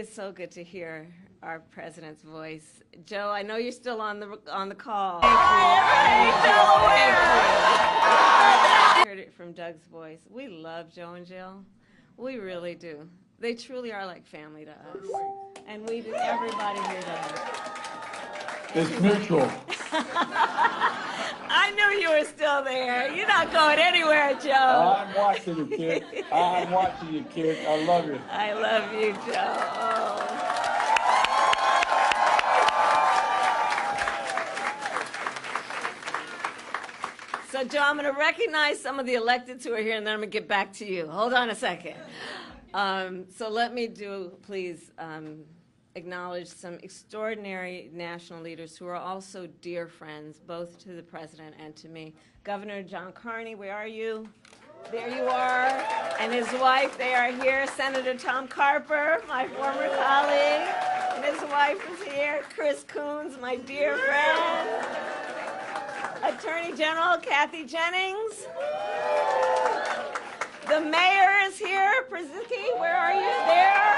always so good to hear our president's voice. Joe, I know you're still on the call. Thank you. I heard it from Doug's voice. We love Joe and Jill. We really do. They truly are like family to us. And we do, everybody here does. It's mutual. I knew you were still there. You're not going anywhere, Joe. I'm watching you, kid. I'm watching you, kid. I love you. I love you, Joe. Oh. So, Joe, I'm going to recognize some of the electeds who are here, and then I'm going to get back to you. Hold on a second. So let me please, acknowledge some extraordinary national leaders who are also dear friends, both to the president and to me. Governor John Carney, where are you? There you are. And his wife, they are here. Senator Tom Carper, my former colleague, and his wife is here. Chris Coons, my dear friend. Attorney General Kathy Jennings. The mayor is here. Przicki, where are you? There.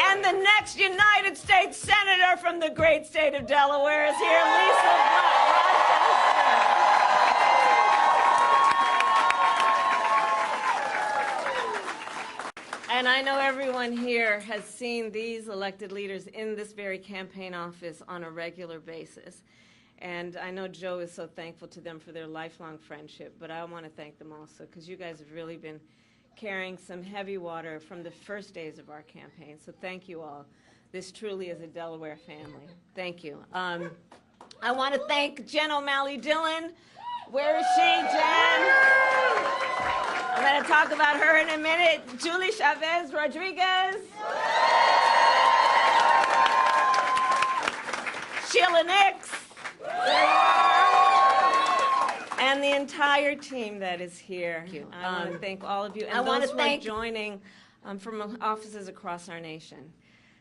And the next United States Senator from the great state of Delaware is here, Lisa Rochester. And I know everyone here has seen these elected leaders in this very campaign office on a regular basis. And I know Joe is so thankful to them for their lifelong friendship, but I want to thank them also because you guys have really been carrying some heavy water from the first days of our campaign. So thank you all. This truly is a Delaware family. Thank you. I want to thank Jen O'Malley Dillon. Where is she, Jen? I'm going to talk about her in a minute. Julie Chavez Rodriguez. Sheila Nix. There you are. And the entire team that is here. Thank you. I want to thank all of you. And those who are joining from offices across our nation.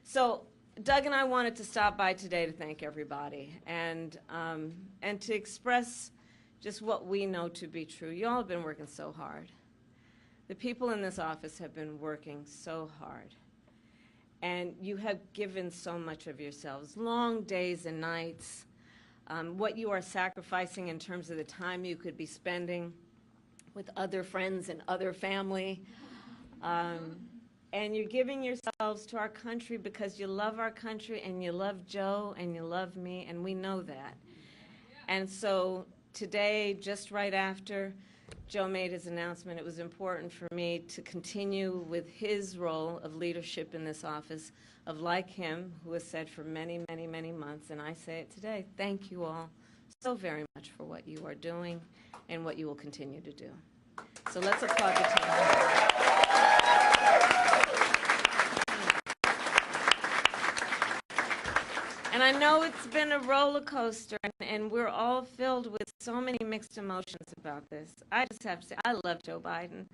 So Doug and I wanted to stop by today to thank everybody and to express just what we know to be true. You all have been working so hard. The people in this office have been working so hard. And you have given so much of yourselves, long days and nights. What you are sacrificing in terms of the time you could be spending with other friends and other family. And you're giving yourselves to our country because you love our country and you love Joe and you love me, and we know that. And so today, just right after Joe made his announcement, it was important for me to continue with his role of leadership in this office, of like him, who has said for many, many, many months, and I say it today, thank you all so very much for what you are doing and what you will continue to do. So let's applaud the team. And I know it's been a roller coaster, and we're all filled with so many mixed emotions about this. I just have to say, I love Joe Biden.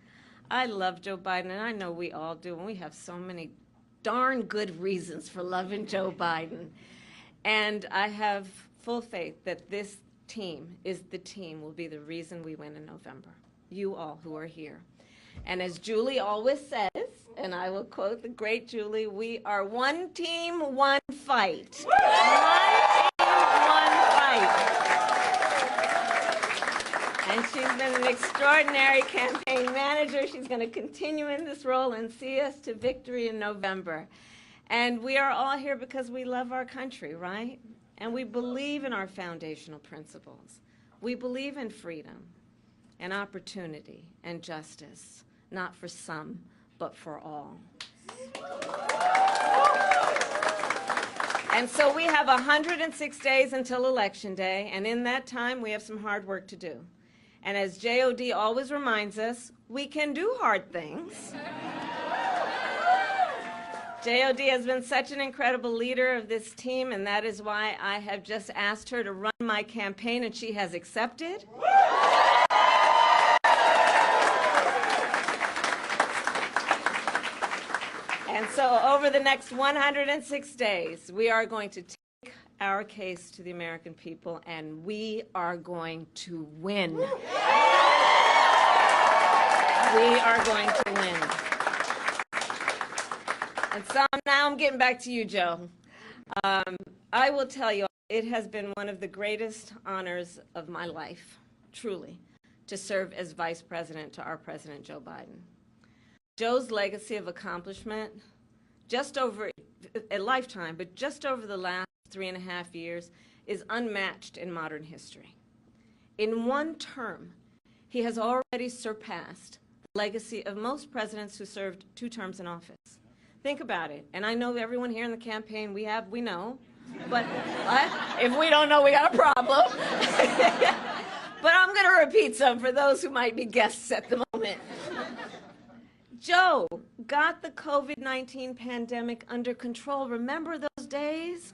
I love Joe Biden, and I know we all do, and we have so many darn good reasons for loving Joe Biden. And I have full faith that this team will be the reason we win in November. You all who are here. And as Julie always says, and I will quote the great Julie, we are one team, one fight. One team, one fight. And she's been an extraordinary campaign manager. She's going to continue in this role and see us to victory in November. And we are all here because we love our country, right? And we believe in our foundational principles. We believe in freedom and opportunity and justice, not for some, but for all. And so we have 106 days until Election Day, and in that time we have some hard work to do. And as JOD always reminds us, we can do hard things. JOD has been such an incredible leader of this team, and that is why I have just asked her to run my campaign, and she has accepted. And so over the next 106 days, we are going to take our case to the American people, and we are going to win. We are going to win. And so now I'm getting back to you, Joe. I will tell you, it has been one of the greatest honors of my life, truly, to serve as Vice President to our President, Joe Biden. Joe's legacy of accomplishment, just over a lifetime, but just over the last 3.5 years, is unmatched in modern history. In one term, he has already surpassed the legacy of most presidents who served 2 terms in office. Think about it. And I know everyone here in the campaign, we know. But if we don't know, we got a problem. But I'm going to repeat some for those who might be guests at the moment. Joe got the COVID-19 pandemic under control. Remember those days?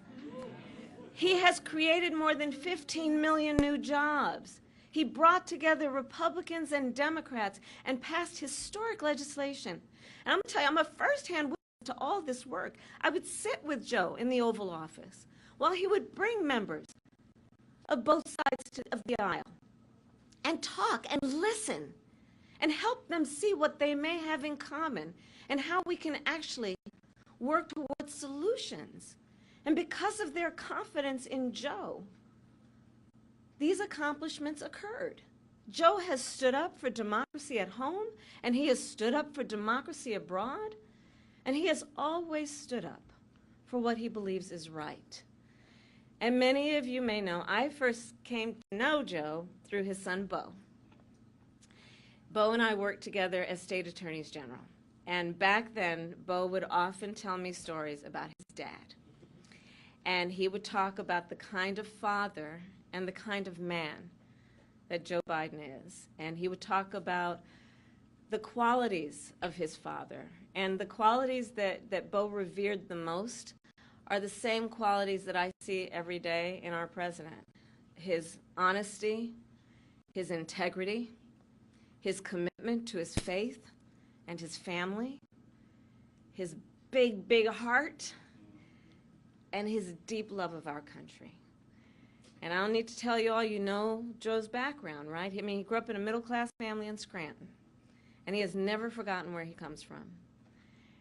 He has created more than 15 million new jobs. He brought together Republicans and Democrats and passed historic legislation. And I'm going to tell you, I'm a firsthand witness to all this work. I would sit with Joe in the Oval Office while he would bring members of both sides of the aisle and talk and listen and help them see what they may have in common and how we can actually work towards solutions. And because of their confidence in Joe, these accomplishments occurred. Joe has stood up for democracy at home, and he has stood up for democracy abroad, and he has always stood up for what he believes is right. And many of you may know, I first came to know Joe through his son, Beau. Beau and I worked together as state attorneys general. And back then, Beau would often tell me stories about his dad. And he would talk about the kind of father and the kind of man that Joe Biden is. And he would talk about the qualities of his father. And the qualities that Beau revered the most are the same qualities that I see every day in our president. His honesty, his integrity, his commitment to his faith and his family, his big, big heart, and his deep love of our country. And I don't need to tell you all, you know Joe's background, right? I mean, he grew up in a middle-class family in Scranton, and he has never forgotten where he comes from.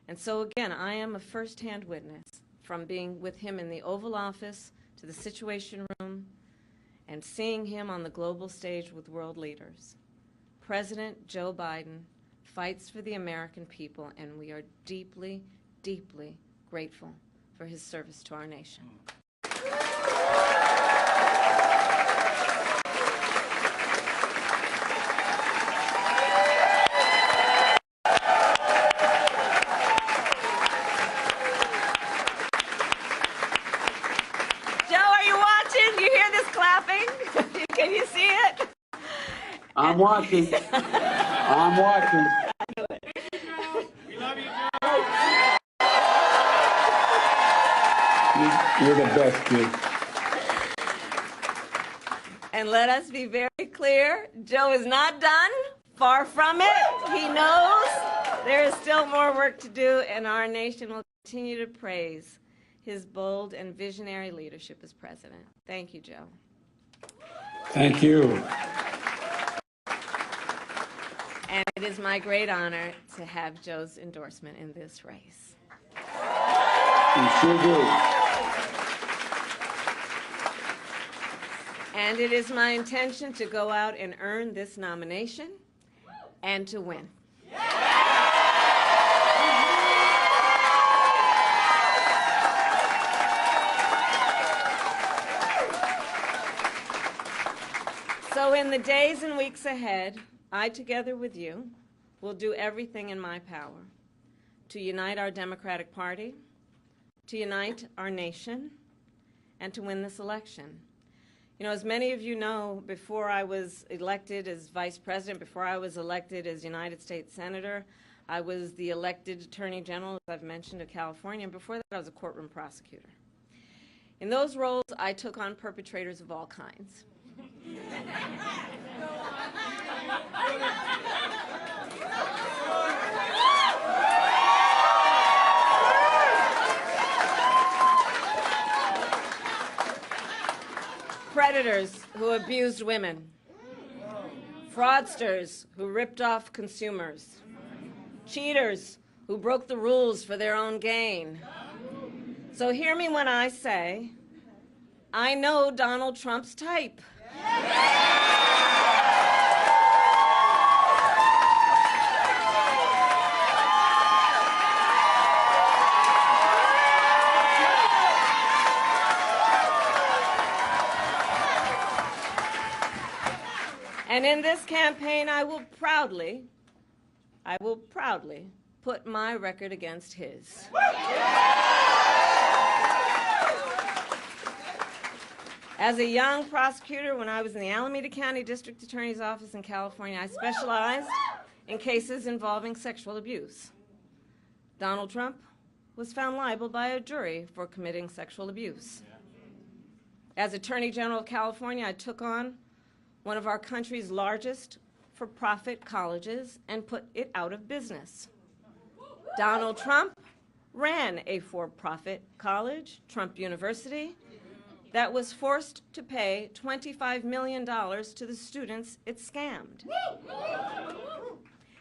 And so again, I am a first-hand witness from being with him in the Oval Office to the Situation Room and seeing him on the global stage with world leaders. President Joe Biden fights for the American people, and we are deeply, deeply grateful for his service to our nation. Can you see it? I'm watching. I'm watching. We love you, Joe. You're the best, kid. And let us be very clear, Joe is not done. Far from it. He knows there is still more work to do, and our nation will continue to praise his bold and visionary leadership as president. Thank you, Joe. Thank you. And it is my great honor to have Joe's endorsement in this race. You sure do. And it is my intention to go out and earn this nomination and to win. So in the days and weeks ahead, I, together with you, will do everything in my power to unite our Democratic Party, to unite our nation, and to win this election. You know, as many of you know, before I was elected as Vice President, before I was elected as United States Senator, I was the elected Attorney General, as I've mentioned, of California, and before that I was a courtroom prosecutor. In those roles, I took on perpetrators of all kinds. Predators who abused women, fraudsters who ripped off consumers, cheaters who broke the rules for their own gain. So hear me when I say, I know Donald Trump's type. And in this campaign, I will proudly put my record against his. As a young prosecutor, when I was in the Alameda County District Attorney's Office in California, I specialized in cases involving sexual abuse. Donald Trump was found liable by a jury for committing sexual abuse. As Attorney General of California, I took on one of our country's largest for-profit colleges and put it out of business. Donald Trump ran a for-profit college, Trump University, that was forced to pay $25 million to the students it scammed.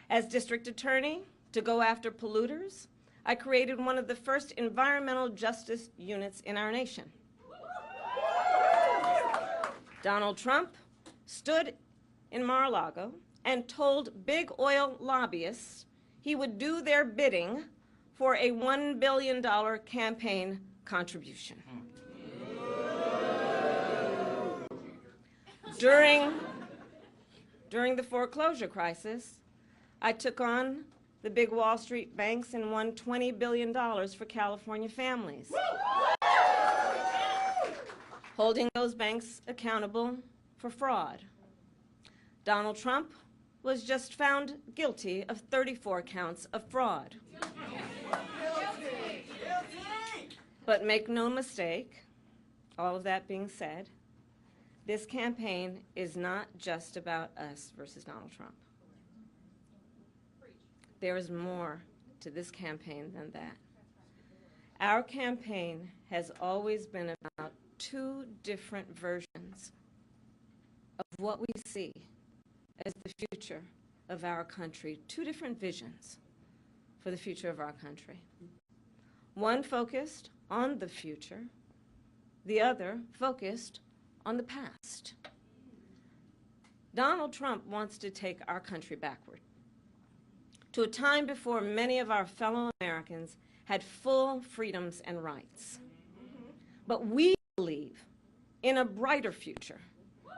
As district attorney, to go after polluters, I created one of the first environmental justice units in our nation. Donald Trump stood in Mar-a-Lago and told big oil lobbyists he would do their bidding for a $1 billion campaign contribution. During the foreclosure crisis, I took on the big Wall Street banks and won $20 billion for California families, holding those banks accountable for fraud. Donald Trump was just found guilty of 34 counts of fraud. But make no mistake, all of that being said, this campaign is not just about us versus Donald Trump. There is more to this campaign than that. Our campaign has always been about two different versions of what we see as the future of our country, two different visions for the future of our country. One focused on the future, the other focused on the past. Donald Trump wants to take our country backward to a time before many of our fellow Americans had full freedoms and rights. But we believe in a brighter future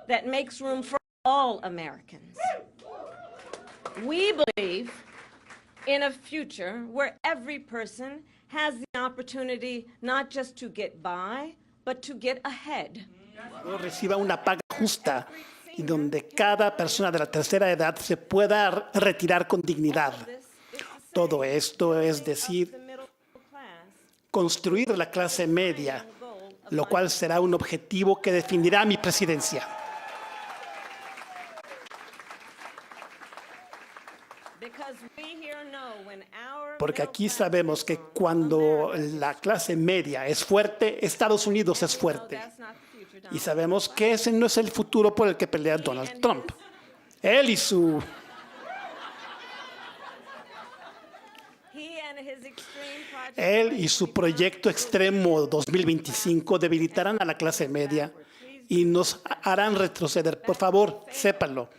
that makes room for all Americans. We believe in a future where every person has the opportunity not just to get by, but to get ahead. Reciba una paga justa y donde cada persona de la tercera edad se pueda retirar con dignidad. Todo esto es decir, construir la clase media, lo cual será un objetivo que definirá mi presidencia. Porque aquí sabemos que cuando la clase media es fuerte, Estados Unidos es fuerte. Y sabemos que ese no es el futuro por el que pelea Donald Trump. Él y su proyecto extremo 2025 debilitarán a la clase media y nos harán retroceder. Por favor, sépanlo.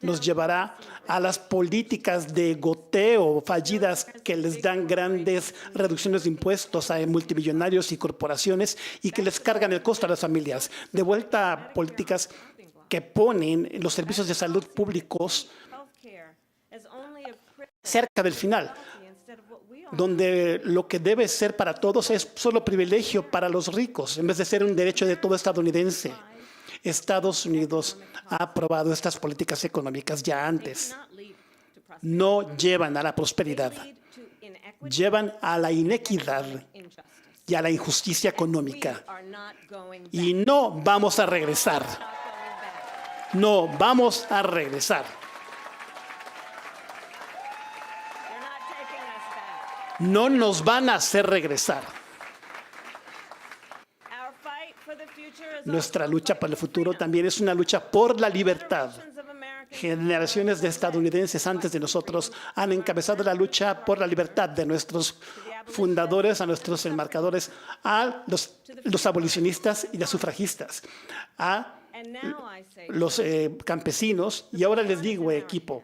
Nos llevará a las políticas de goteo fallidas que les dan grandes reducciones de impuestos a multimillonarios y corporaciones y que les cargan el costo a las familias. De vuelta a políticas que ponen los servicios de salud públicos cerca del final, donde lo que debe ser para todos es solo privilegio para los ricos, en vez de ser un derecho de todo estadounidense. Estados Unidos ha aprobado estas políticas económicas ya antes. No llevan a la prosperidad, llevan a la inequidad y a la injusticia económica. Y no vamos a regresar. No vamos a regresar. No nos van a hacer regresar. Nuestra lucha para el futuro también es una lucha por la libertad. Generaciones de estadounidenses antes de nosotros han encabezado la lucha por la libertad de nuestros fundadores, a nuestros enmarcadores, a los abolicionistas y las sufragistas, a los campesinos. Y ahora les digo, equipo,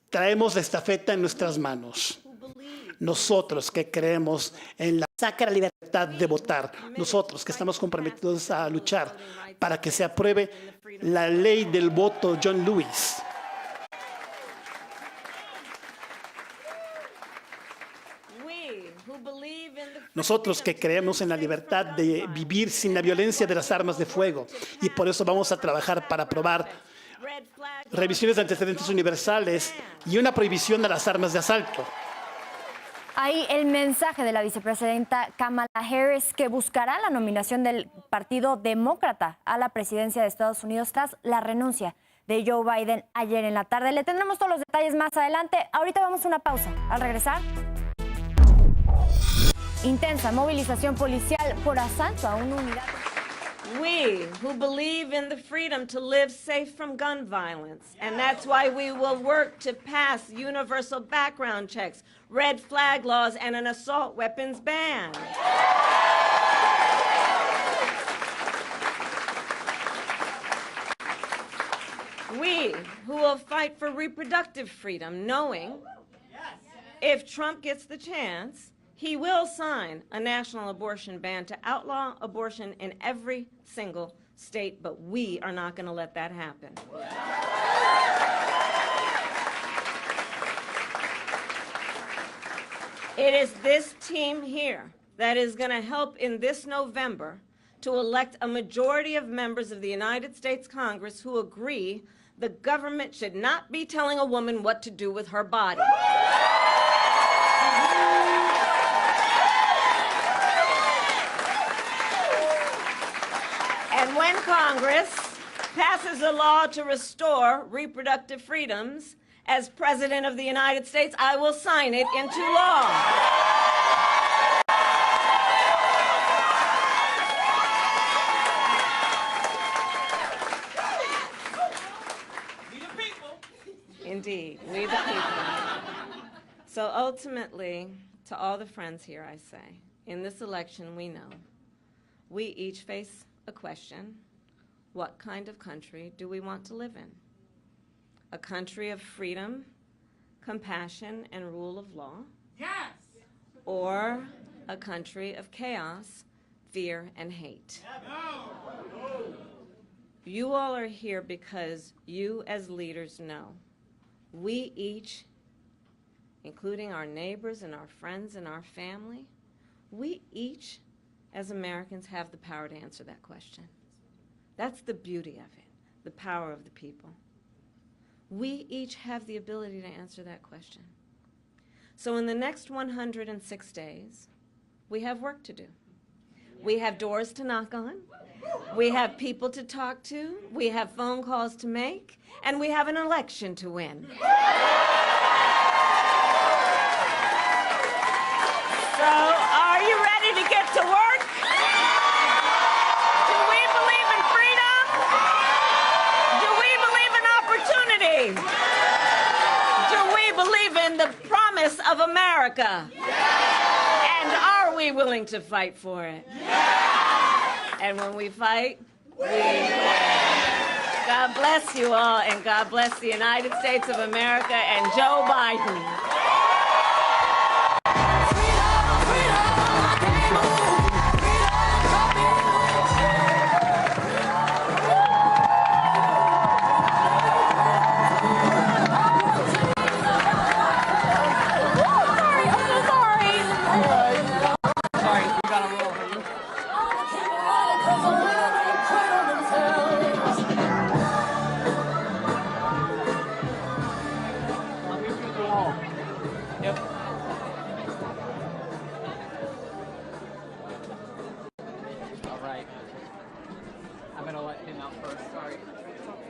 traemos la estafeta en nuestras manos. Nosotros que creemos en la sacra libertad de votar, nosotros que estamos comprometidos a luchar para que se apruebe la ley del voto John Lewis. Nosotros que creemos en la libertad de vivir sin la violencia de las armas de fuego, y por eso vamos a trabajar para aprobar revisiones de antecedentes universales y una prohibición a las armas de asalto. Ahí el mensaje de la vicepresidenta Kamala Harris, que buscará la nominación del Partido Demócrata a la presidencia de Estados Unidos tras la renuncia de Joe Biden ayer en la tarde. Le tendremos todos los detalles más adelante. Ahorita vamos a una pausa. Al regresar, intensa movilización policial por asalto a una unidad. We who believe in the freedom to live safe from gun violence, and that's why we will work to pass universal background checks, red flag laws, and an assault weapons ban. We who will fight for reproductive freedom, knowing if Trump gets the chance, he will sign a national abortion ban to outlaw abortion in every single state, but we are not going to let that happen. It is this team here that is going to help in this November to elect a majority of members of the United States Congress who agree the government should not be telling a woman what to do with her body. And when Congress passes a law to restore reproductive freedoms, as President of the United States, I will sign it into law. We the people. Indeed, we the people. So ultimately, to all the friends here, I say, in this election, we know we each face a question: what kind of country do we want to live in? A country of freedom, compassion, and rule of law? Yes. Or a country of chaos, fear, and hate? No. You all are here because you as leaders know we each, including our neighbors and our friends and our family, we each as Americans have the power to answer that question. That's the beauty of it, the power of the people. We each have the ability to answer that question. So in the next 106 days, we have work to do. We have doors to knock on. We have people to talk to. We have phone calls to make. And we have an election to win. So are you ready to get to work? Do we believe in freedom? Do we believe in opportunity? Do we believe in the promise of America? And are we willing to fight for it? And when we fight, we win. God bless you all, and God bless the United States of America and Joe Biden.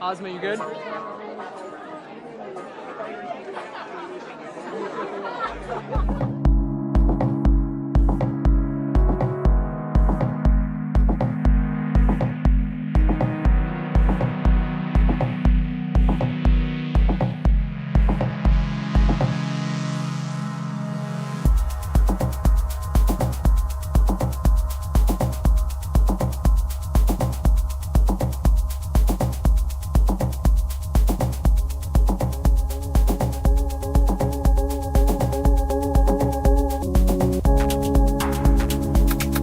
Ozma, you good?